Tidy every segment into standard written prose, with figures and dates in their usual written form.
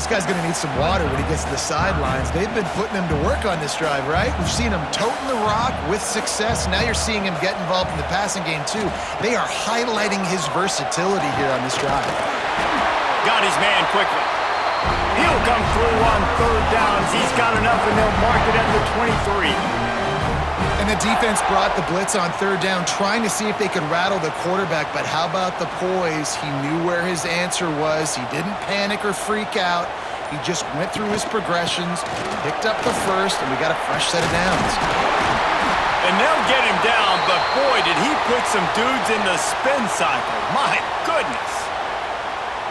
guy's going to need some water when he gets to the sidelines. They've been putting him to work on this drive, right? We've seen him toting the rock with success. Now you're seeing him get involved in the passing game, too. They are highlighting his versatility here on this drive. Got his man quickly. He'll come through on third downs. He's got enough, and they'll mark it at the 23. And the defense brought the blitz on third down, trying to see if they could rattle the quarterback. But how about the poise? He knew where his answer was. He didn't panic or freak out. He just went through his progressions, picked up the first, and we got a fresh set of downs. And they'll get him down, but boy, did he put some dudes in the spin cycle. My goodness.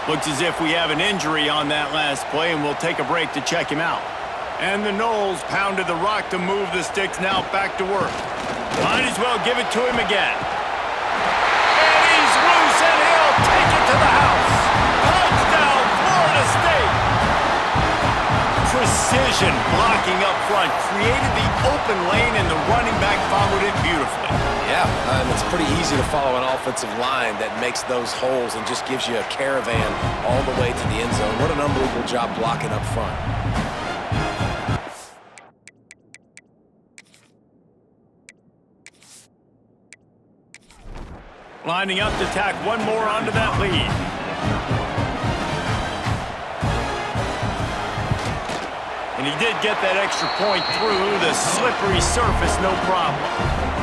Looks as if we have an injury on that last play, and we'll take a break to check him out. And the Knowles pounded the rock to move the sticks, now back to work. Might as well give it to him again. And he's loose, and he'll take it to the house. Touchdown, Florida State. Precision blocking up front created the open lane, and the running back followed it beautifully. Yeah, it's pretty easy to follow an offensive line that makes those holes and just gives you a caravan all the way to the end zone. What an unbelievable job blocking up front. Lining up to tack one more onto that lead. And he did get that extra point through the slippery surface, no problem.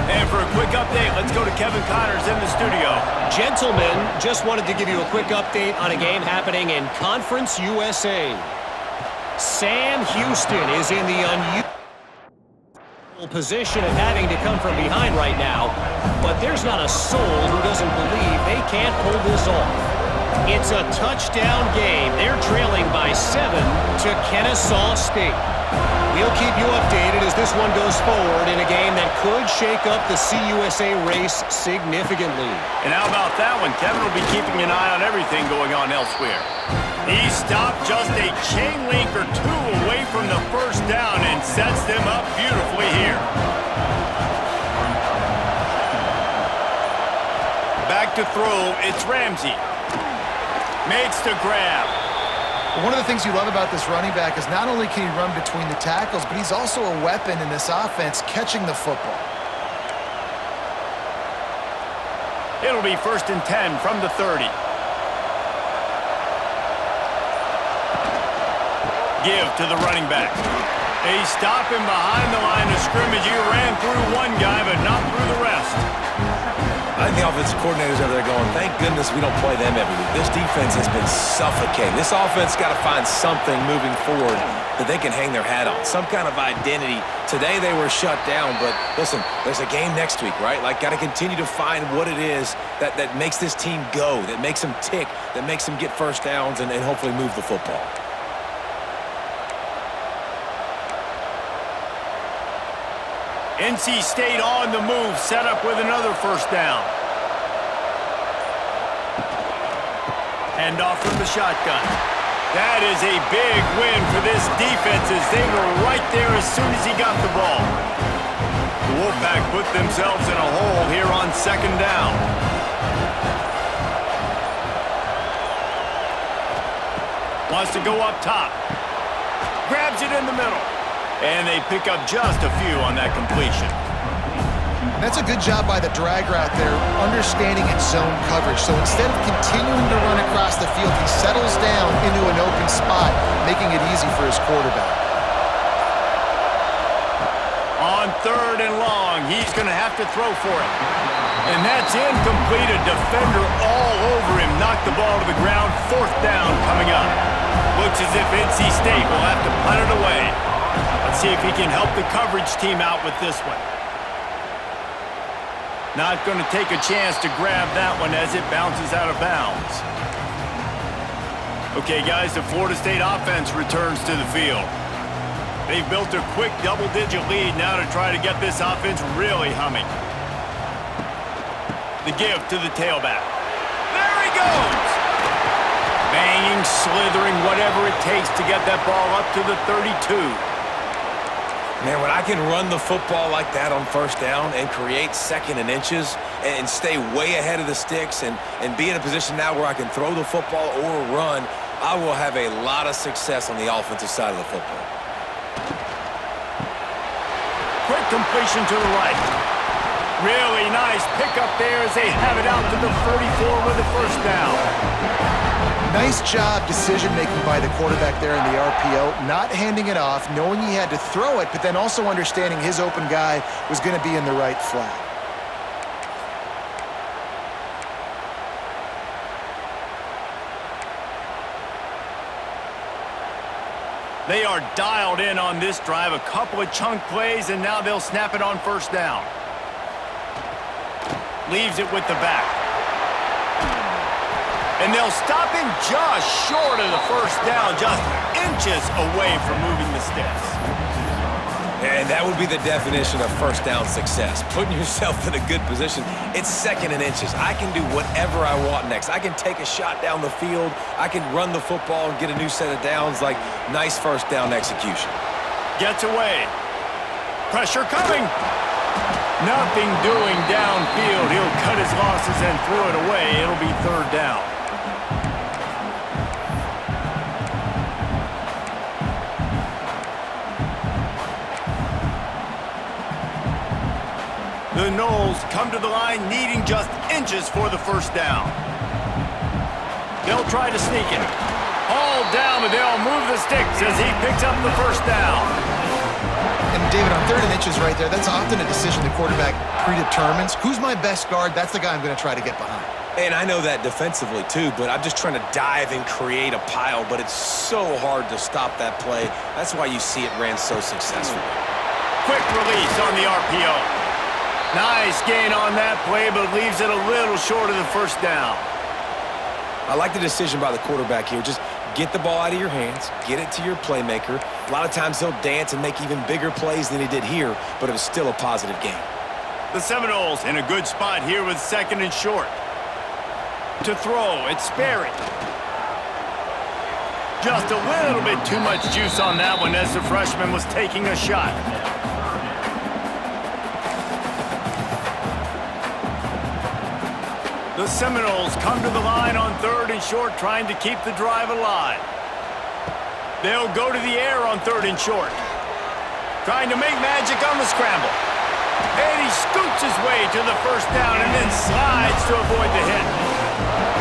And for a quick update, let's go to Kevin Connors in the studio. Gentlemen, just wanted to give you a quick update on a game happening in Conference USA. Sam Houston is in the unusual position of having to come from behind right now, but there's not a soul who doesn't believe they can't pull this off. It's a touchdown game. They're trailing by 7 to Kennesaw State. We'll keep you updated as this one goes forward in a game that could shake up the CUSA race significantly. And how about that one? Kevin will be keeping an eye on everything going on elsewhere. He stopped just a chain link or two away from the first down and sets them up beautifully here. Back to throw, it's Ramsey. Makes the grab. One of the things you love about this running back is not only can he run between the tackles, but he's also a weapon in this offense catching the football. It'll be 1st and 10 from the 30. Give to the running back. They stop him behind the line of scrimmage. He ran through one guy, but not through the rest. I think the offensive coordinators over there going, thank goodness we don't play them every week. This defense has been suffocating. This offense got to find something moving forward that they can hang their hat on, some kind of identity. Today they were shut down, but listen, there's a game next week, right? Like, got to continue to find what it is that makes this team go, that makes them tick, that makes them get first downs and hopefully move the football. NC State on the move, set up with another first down. Hand off from the shotgun. That is a big win for this defense as they were right there as soon as he got the ball. The Wolfpack put themselves in a hole here on 2nd down. Wants to go up top. Grabs it in the middle. And they pick up just a few on that completion. And that's a good job by the drag route there, understanding its zone coverage. So instead of continuing to run across the field, he settles down into an open spot, making it easy for his quarterback. On 3rd and long, he's going to have to throw for it. And that's incomplete. A defender all over him. Knocked the ball to the ground. 4th down coming up. Looks as if NC State will have to punt it away. Let's see if he can help the coverage team out with this one. Not going to take a chance to grab that one as it bounces out of bounds. Okay, guys, the Florida State offense returns to the field. They've built a quick double-digit lead now to try to get this offense really humming. The give to the tailback. There he goes! Banging, slithering, whatever it takes to get that ball up to the 32. Man, when I can run the football like that on 1st down and create 2nd and inches and stay way ahead of the sticks and be in a position now where I can throw the football or run, I will have a lot of success on the offensive side of the football. Quick completion to the right. Really nice pickup there as they have it out to the 34 with the first down. Nice job decision-making by the quarterback there in the RPO, not handing it off, knowing he had to throw it, but then also understanding his open guy was going to be in the right flat. They are dialed in on this drive, a couple of chunk plays, and now they'll snap it on first down. Leaves it with the back. And they'll stop him just short of the first down, just inches away from moving the sticks. And that would be the definition of first down success, putting yourself in a good position. It's second and inches. I can do whatever I want next. I can take a shot down the field. I can run the football and get a new set of downs. Like, nice first down execution. Gets away. Pressure coming. Nothing doing downfield. He'll cut his losses and throw it away. It'll be third down. The Knowles come to the line needing just inches for the first down. They'll try to sneak it. All down, but they'll move the sticks as he picks up the first down. And David, on third and inches right there, that's often a decision the quarterback predetermines. Who's my best guard? That's the guy I'm going to try to get behind. And I know that defensively too, but I'm just trying to dive and create a pile, but it's so hard to stop that play. That's why you see it ran so successfully. Quick release on the RPO. Nice gain on that play, but leaves it a little short of the first down. I like the decision by the quarterback here. Just get the ball out of your hands, get it to your playmaker. A lot of times he'll dance and make even bigger plays than he did here, but it was still a positive game. The Seminoles in a good spot here with second and short. To throw, it's Sperry. Just a little bit too much juice on that one as the freshman was taking a shot. The Seminoles come to the line on third and short, trying to keep the drive alive. They'll go to the air on third and short, trying to make magic on the scramble. And he scoots his way to the first down and then slides to avoid the hit.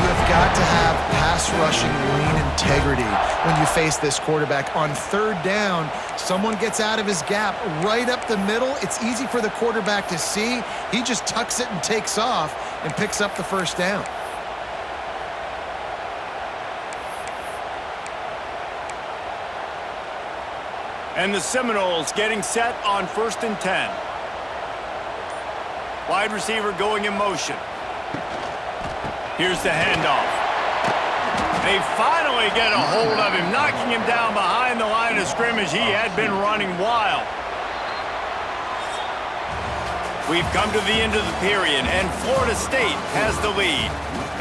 You have got to have pass rushing lean integrity when you face this quarterback. On third down, someone gets out of his gap right up the middle. It's easy for the quarterback to see. He just tucks it and takes off and picks up the first down. And the Seminoles getting set on 1st and 10. Wide receiver going in motion. Here's the handoff. They finally get a hold of him, knocking him down behind the line of scrimmage. He had been running wild. We've come to the end of the period, and Florida State has the lead.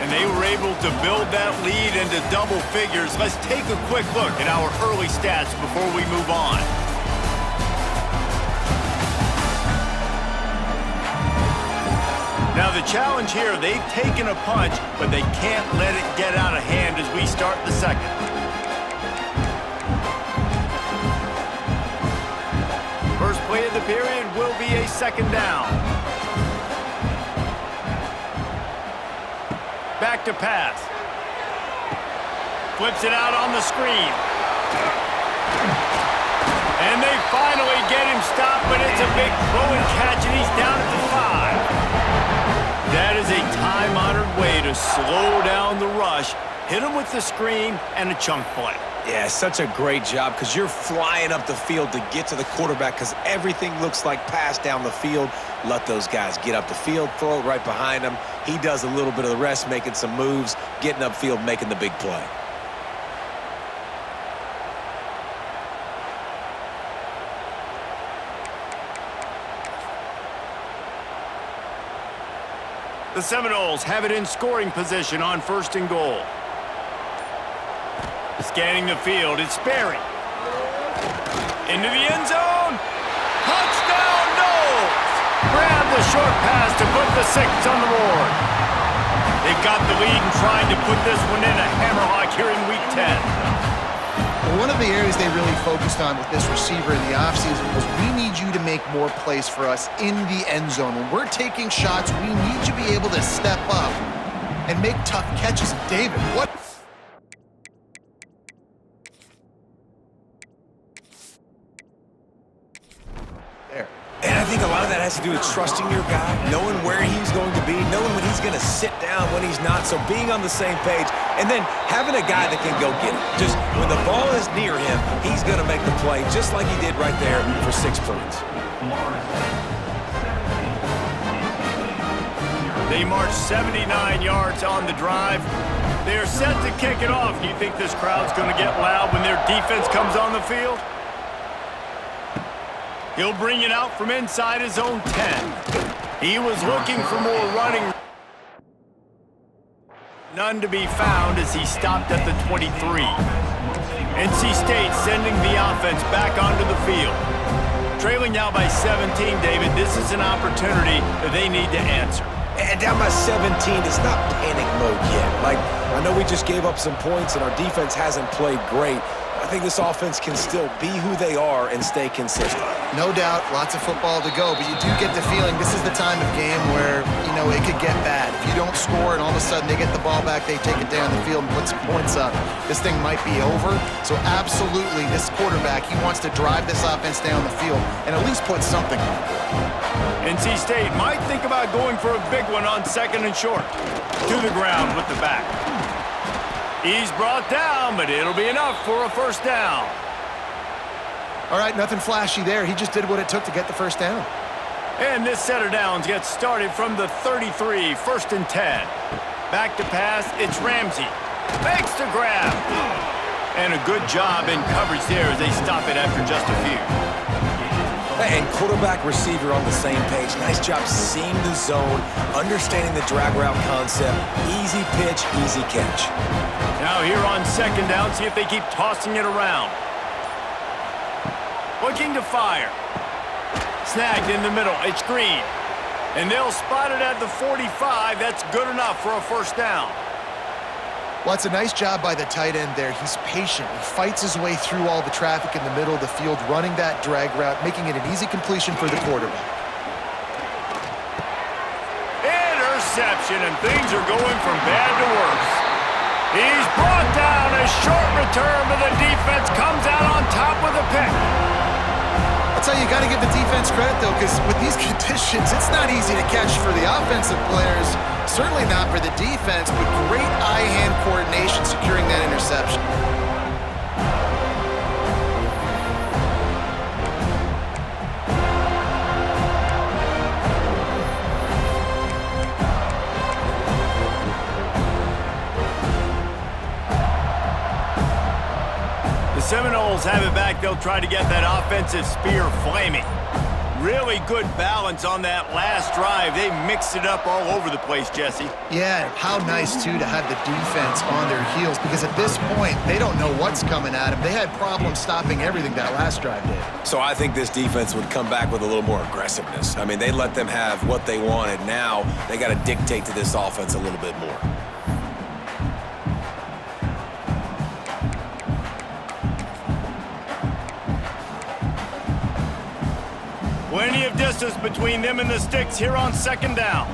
And they were able to build that lead into double figures. Let's take a quick look at our early stats before we move on. Now the challenge here, they've taken a punch, but they can't let it get out of hand as we start the second. First play of the period will be a second down. Back to pass. Flips it out on the screen. And they finally get him stopped, but it's a big throw and catch, and he's down at the 5. That is a time-honored way to slow down the rush, hit him with the screen, and a chunk play. Yeah, such a great job because you're flying up the field to get to the quarterback because everything looks like pass down the field. Let those guys get up the field, throw it right behind him. He does a little bit of the rest, making some moves, getting upfield, making the big play. The Seminoles have it in scoring position on 1st and goal. Scanning the field, it's Sperry. Into the end zone. Touchdown, Knowles! Grab the short pass to put the 6 on the board. They've got the lead and trying to put this one in a hammerlock here in Week 10. Well, one of the areas they really focused on with this receiver in the offseason was we need you to make more plays for us in the end zone. When we're taking shots, we need you to be able to step up and make tough catches. David, what? There. And I think a lot of that has to do with trusting your guy, knowing where he's going to be, knowing when he's going to sit down, when he's not, so being on the same page, and then having a guy that can go get it. Just when the ball is near him, he's going to make the play, just like he did right there for 6 points. They march 79 yards on the drive. They're set to kick it off. Do you think this crowd's going to get loud when their defense comes on the field? He'll bring it out from inside his own 10. He was looking for more running. None to be found as he stopped at the 23. NC State sending the offense back onto the field. Trailing now by 17, David. This is an opportunity that they need to answer. And down by 17, it's not panic mode yet. Like, I know we just gave up some points and our defense hasn't played great. I think this offense can still be who they are and stay consistent. No doubt, lots of football to go, but you do get the feeling this is the time of game where, you know, it could get bad. If you don't score and all of a sudden they get the ball back, they take it down the field and put some points up, this thing might be over. So absolutely, this quarterback, he wants to drive this offense down the field and at least put something on it. NC State might think about going for a big one on 2nd and short. To the ground with the back. He's brought down, but it'll be enough for a first down. All right, nothing flashy there. He just did what it took to get the first down. And this set of downs gets started from the 33, 1st and 10. Back to pass, it's Ramsey. Makes the grab. And a good job in coverage there as they stop it after just a few. And quarterback receiver on the same page. Nice job seeing the zone, understanding the drag route concept. Easy pitch, easy catch. Now here on 2nd down, see if they keep tossing it around. Looking to fire. Snagged in the middle, it's Green. And they'll spot it at the 45. That's good enough for a first down. Well, it's a nice job by the tight end there. He's patient. He fights his way through all the traffic in the middle of the field, running that drag route, making it an easy completion for the quarterback. Interception, and things are going from bad to worse. He's brought down. A short return, but the defense comes out on top with a pick. That's how you got to give the defense credit, though, because with these conditions, it's not easy to catch for the offensive players. Certainly not for the defense, but great eye-hand coordination securing that interception. The Seminoles have it back. They'll try to get that offensive spear flaming. Really good balance on that last drive. They mixed it up all over the place, Jesse. Yeah, how nice, too, to have the defense on their heels, because at this point, they don't know what's coming at them. They had problems stopping everything that last drive did. So I think this defense would come back with a little more aggressiveness. I mean, they let them have what they wanted. Now they got to dictate to this offense a little bit more. Plenty of distance between them and the sticks here on 2nd down.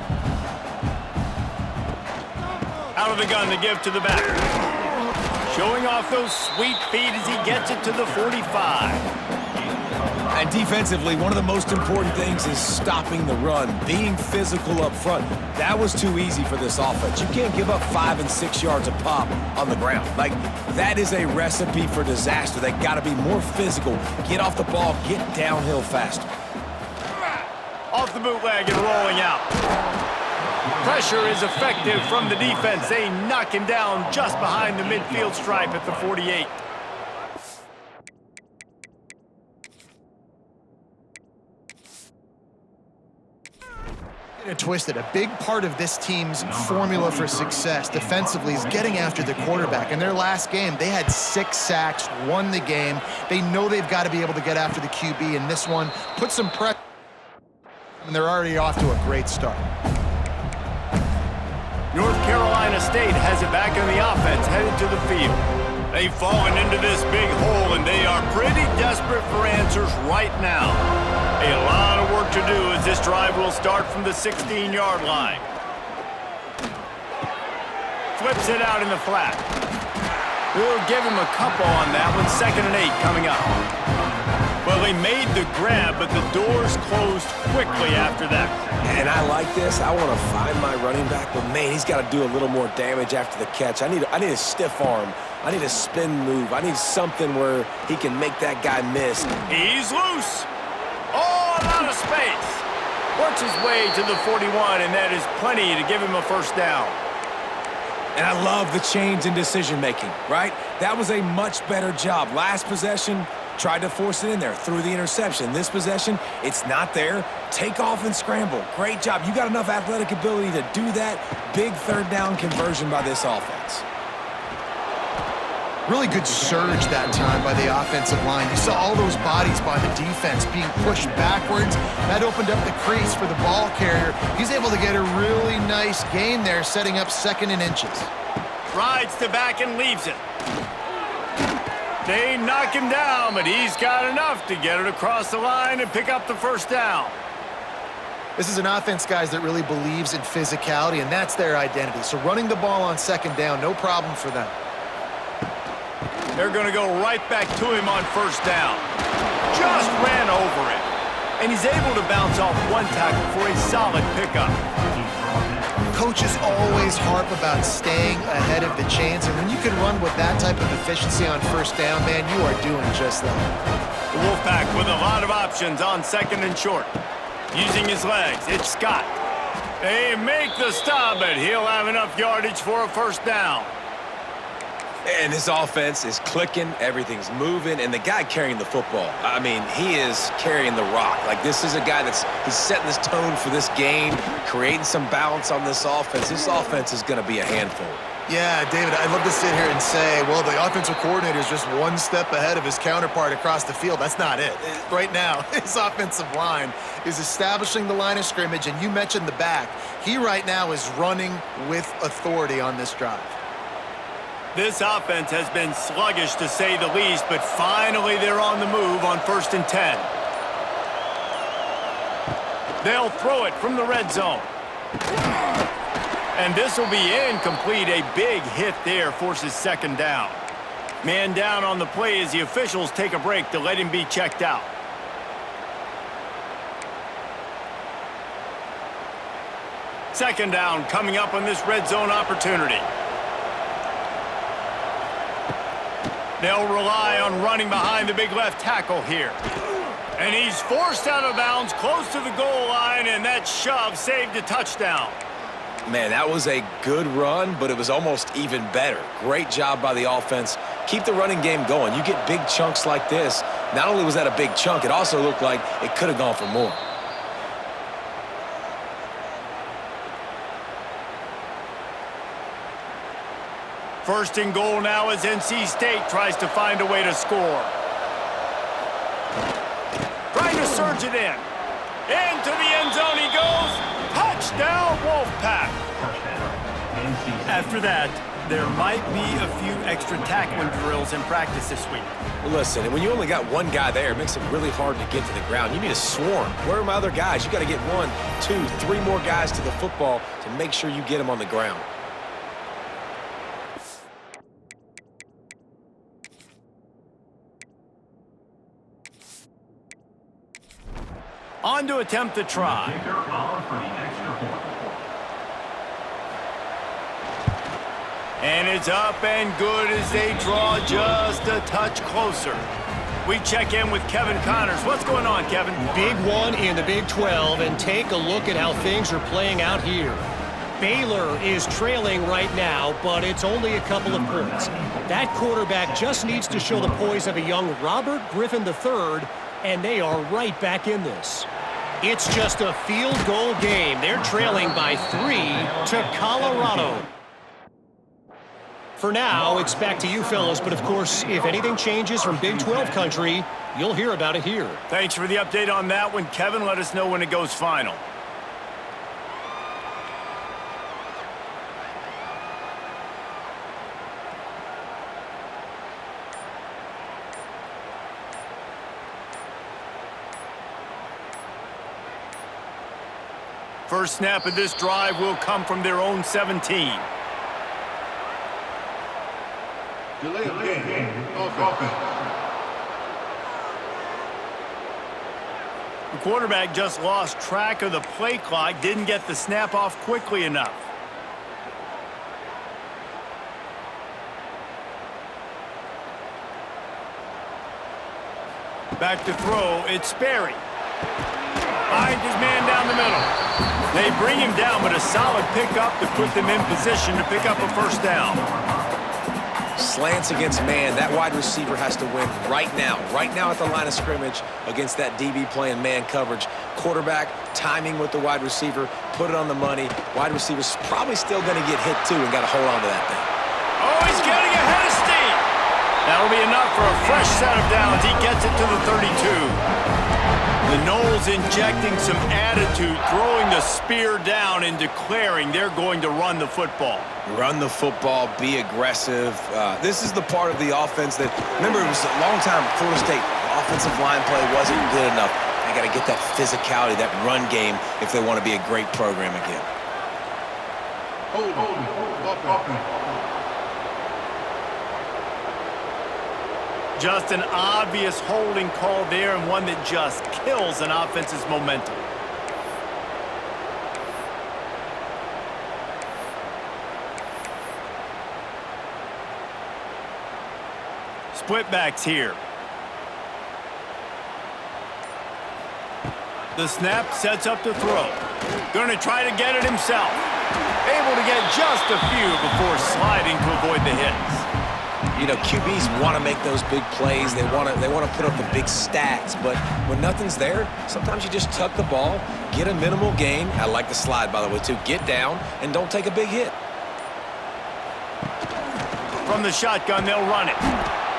Out of the gun to give to the back. Showing off those sweet feet as he gets it to the 45. And defensively, one of the most important things is stopping the run, being physical up front. That was too easy for this offense. You can't give up 5 and 6 yards a pop on the ground. Like, that is a recipe for disaster. They got to be more physical, get off the ball, get downhill faster. Off the bootleg and rolling out. Pressure is effective from the defense. They knock him down just behind the midfield stripe at the 48. Twisted. A big part of this team's formula for success defensively is getting after the quarterback. In their last game, they had 6 sacks, won the game. They know they've got to be able to get after the QB, and this one put some pressure, and they're already off to a great start. North Carolina State has it back on the offense, headed to the field. They've fallen into this big hole, and they are pretty desperate for answers right now. A lot of work to do as this drive will start from the 16-yard line. Flips it out in the flat. We'll give him a couple on that one. 2nd and 8 coming up. Well, he made the grab, but the doors closed quickly after that. And I like this. I want to find my running back, but man, he's got to do a little more damage after the catch. I need a stiff arm. I need a spin move. I need something where he can make that guy miss. He's loose. All out of space. Works his way to the 41, and that is plenty to give him a first down. And I love the change in decision-making, right? That was a much better job. Last possession, tried to force it in there, threw the interception. This possession, it's not there. Take off and scramble. Great job. You got enough athletic ability to do that. Big 3rd down conversion by this offense. Really good surge that time by the offensive line. You saw all those bodies by the defense being pushed backwards. That opened up the crease for the ball carrier. He's able to get a really nice gain there, setting up 2nd and inches. Rides to back and leaves it. They knock him down, but he's got enough to get it across the line and pick up the first down. This is an offense, guys, that really believes in physicality, and that's their identity. So running the ball on 2nd down, no problem for them. They're going to go right back to him on 1st down. Just ran over it. And he's able to bounce off one tackle for a solid pickup. Coaches always harp about staying ahead of the chains, and when you can run with that type of efficiency on 1st down, man, you are doing just that. The Wolfpack with a lot of options on 2nd and short. Using his legs, it's Scott. They make the stop, but he'll have enough yardage for a first down. And this offense is clicking, everything's moving, and the guy carrying the football, I mean, he is carrying the rock. Like, this is a guy he's setting this tone for this game, creating some balance on this offense. This offense is going to be a handful. Yeah, David, I'd love to sit here and say, well, the offensive coordinator is just one step ahead of his counterpart across the field. That's not it. Right now, his offensive line is establishing the line of scrimmage, and you mentioned the back. He right now is running with authority on this drive. This offense has been sluggish, to say the least, but finally they're on the move on 1st and 10. They'll throw it from the red zone. And this will be incomplete. A big hit there forces 2nd down. Man down on the play as the officials take a break to let him be checked out. Second down coming up on this red zone opportunity. They'll rely on running behind the big left tackle here. And he's forced out of bounds close to the goal line, and that shove saved a touchdown. Man, that was a good run, but it was almost even better. Great job by the offense. Keep the running game going. You get big chunks like this. Not only was that a big chunk, it also looked like it could have gone for more. First and goal now as NC State tries to find a way to score. Trying to surge it in. Into the end zone he goes. Touchdown, Wolfpack. After that, there might be a few extra tackling drills in practice this week. Well, listen, and when you only got one guy there, it makes it really hard to get to the ground. You need a swarm. Where are my other guys? You got to get 1, 2, 3 more guys to the football to make sure you get them on the ground. On to attempt the try. And it's up and good as they draw just a touch closer. We check in with Kevin Connors. What's going on, Kevin? Big one in the Big 12, and take a look at how things are playing out here. Baylor is trailing right now, but it's only a couple of points. That quarterback just needs to show the poise of a young Robert Griffin III, and they are right back in this. It's just a field goal game. They're trailing by 3 to Colorado. For now, it's back to you fellas, but of course, if anything changes from Big 12 country, you'll hear about it here. Thanks for the update on that one, Kevin. Let us know when it goes final. First snap of this drive will come from their own 17. Delay of game. Offense. The quarterback just lost track of the play clock, didn't get the snap off quickly enough. Back to throw, it's Sperry. Finds his man down the middle. They bring him down, but a solid pickup to put them in position to pick up a first down. Slants against man, that wide receiver has to win right now at the line of scrimmage against that DB playing man coverage. Quarterback, timing with the wide receiver, put it on the money. Wide receiver's probably still going to get hit too and got to hold on to that thing. Oh, he's getting ahead of steam. That'll be enough for a fresh set of downs. He gets it to the 32. The Noles injecting some attitude, throwing the spear down and declaring they're going to run the football. Run the football, be aggressive. This is the part of the offense that, remember, it was a long time at Florida State. Offensive line play wasn't good enough. They got to get that physicality, that run game, if they want to be a great program again. Just an obvious holding call there, and one that just kills an offense's momentum. Split backs here. The snap sets up the throw. Going to try to get it himself. Able to get just a few before sliding to avoid the hits. You know, QBs want to make those big plays. They want to put up the big stats. But when nothing's there, sometimes you just tuck the ball, get a minimal gain. I like the slide, by the way, too. Get down and don't take a big hit. From the shotgun, they'll run it.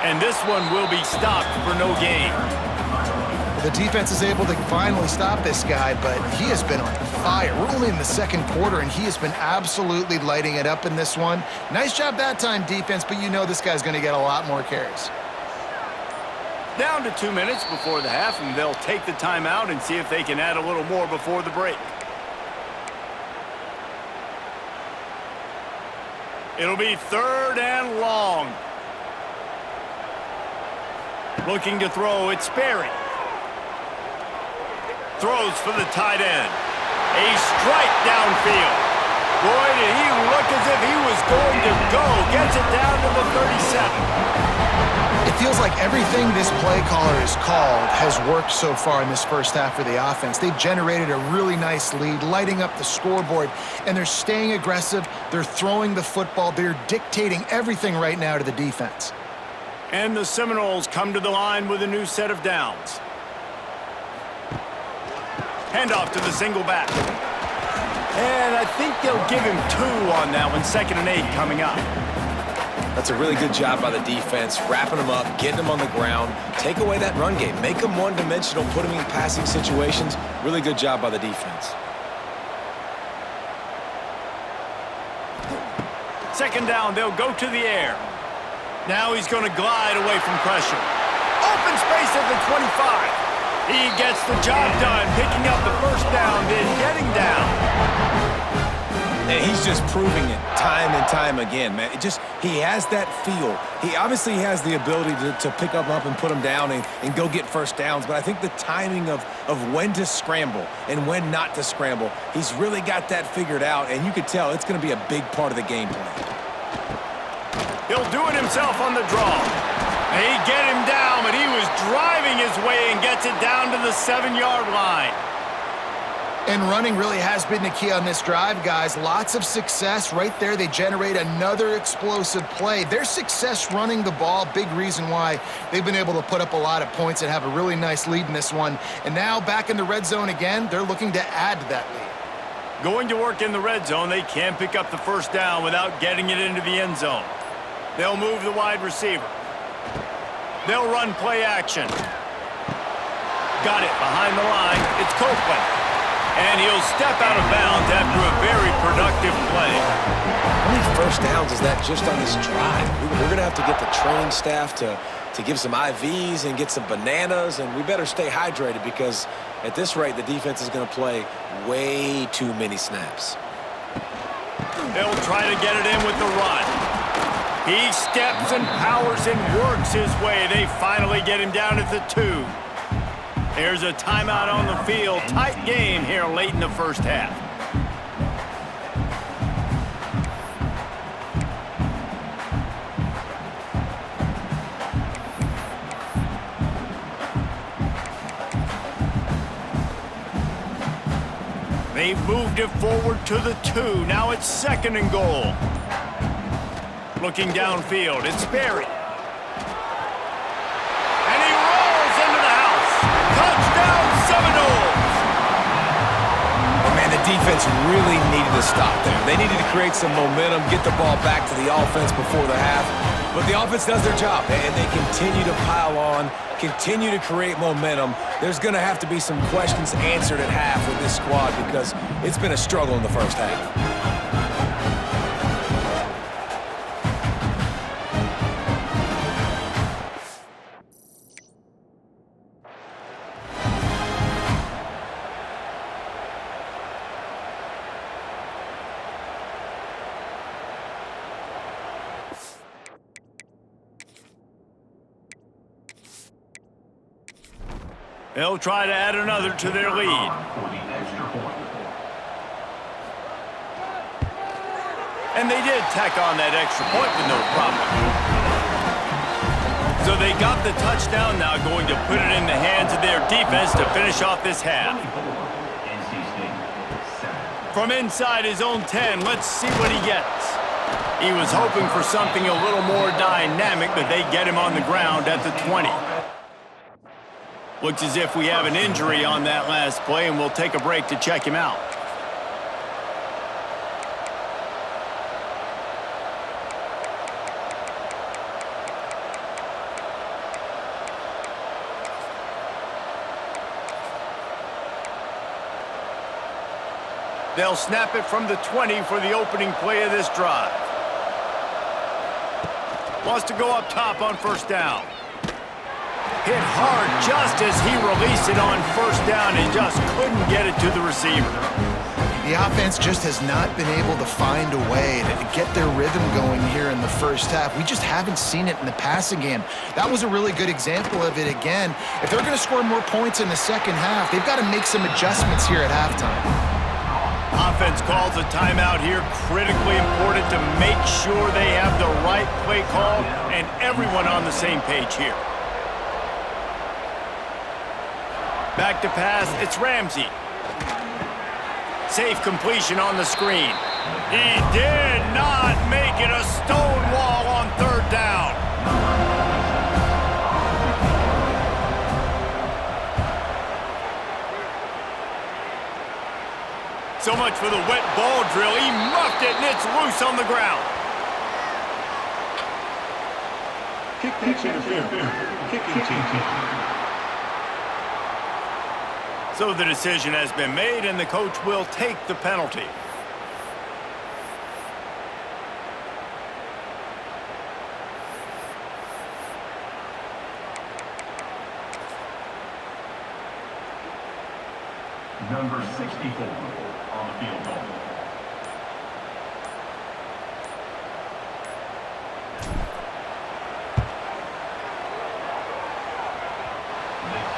And this one will be stopped for no gain. The defense is able to finally stop this guy, but he has been on fire. We're only in the second quarter, and he has been absolutely lighting it up in this one. Nice job that time, defense, but you know this guy's going to get a lot more carries. Down to 2 minutes before the half, and they'll take the timeout and see if they can add a little more before the break. It'll be 3rd and long. Looking to throw, it's Sperry. Throws for the tight end. A strike downfield. Boy, did he look as if he was going to go. Gets it down to the 37. It feels like everything this play caller has called has worked so far in this first half for the offense. They've generated a really nice lead, lighting up the scoreboard, and they're staying aggressive. They're throwing the football. They're dictating everything right now to the defense. And the Seminoles come to the line with a new set of downs. Handoff to the single back. And I think they'll give him 2 on that one. 2nd and 8 coming up. That's a really good job by the defense, wrapping them up, getting them on the ground, take away that run game, make them one-dimensional, put them in passing situations. Really good job by the defense. 2nd down, they'll go to the air. Now he's going to glide away from pressure. Open space at the 25. He gets the job done, picking up the first down, then getting down. And he's just proving it time and time again, man. He has that feel. He obviously has the ability to pick them up and put them down and go get first downs, but I think the timing of when to scramble and when not to scramble, he's really got that figured out, and you could tell it's going to be a big part of the game plan. He'll do it himself on the draw. They get him down, but he was driving his way and gets it down to the 7-yard line. And running really has been the key on this drive, guys. Lots of success right there. They generate another explosive play. Their success running the ball, big reason why they've been able to put up a lot of points and have a really nice lead in this one. And now back in the red zone again, they're looking to add to that lead. Going to work in the red zone, they can't pick up the first down without getting it into the end zone. They'll move the wide receiver. They'll run play action. Got it behind the line. It's Copeland. And he'll step out of bounds after a very productive play. many first downs is that just on this drive? We're going to have to get the training staff to give some IVs and get some bananas, and we better stay hydrated because at this rate, the defense is going to play way too many snaps. They'll try to get it in with the run. He steps and powers and works his way. They finally get him down at the 2. There's a timeout on the field. Tight game here late in the first half. They've moved it forward to the 2. Now it's 2nd and goal. Looking downfield, it's Berry. And he rolls into the house. Touchdown, Seminoles! Oh, man, the defense really needed to stop there. They needed to create some momentum, get the ball back to the offense before the half. But the offense does their job, and they continue to pile on, continue to create momentum. There's going to have to be some questions answered at half with this squad because it's been a struggle in the first half. They'll try to add another to their lead. And they did tack on that extra point with no problem. So they got the touchdown, now going to put it in the hands of their defense to finish off this half. From inside his own 10, let's see what he gets. He was hoping for something a little more dynamic, but they get him on the ground at the 20. Looks as if we have an injury on that last play, and we'll take a break to check him out. They'll snap it from the 20 for the opening play of this drive. Wants to go up top on first down. Hit hard just as he released it on first down and just couldn't get it to the receiver. The offense just has not been able to find a way to get their rhythm going here in the first half. We just haven't seen it in the passing game. That was a really good example of it again. If they're going to score more points in the second half, they've got to make some adjustments here at halftime. Offense calls a timeout here. Critically important to make sure they have the right play call and everyone on the same page here. Back to pass, it's Ramsey. Safe completion on the screen. He did not make it a stone wall on third down. So much for the wet ball drill. He muffed it and it's loose on the ground. Kicking team. So the decision has been made, and the coach will take the penalty. Number 64 on the field goal.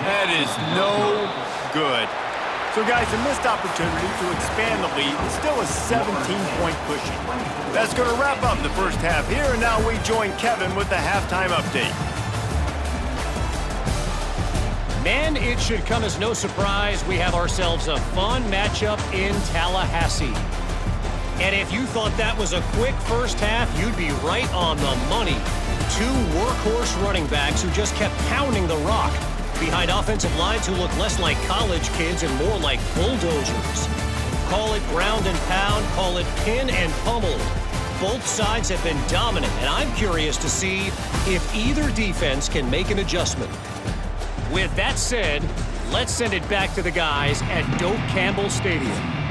That is no good. So, guys, a missed opportunity to expand the lead. It's still a 17-point cushion. That's going to wrap up the first half here, and now we join Kevin with the halftime update. Men, it should come as no surprise we have ourselves a fun matchup in Tallahassee. And if you thought that was a quick first half, you'd be right on the money. Two workhorse running backs who just kept pounding the rock behind offensive lines who look less like college kids and more like bulldozers. Call it ground and pound, call it pin and pummel. Both sides have been dominant, and I'm curious to see if either defense can make an adjustment. With that said, let's send it back to the guys at Doak Campbell Stadium.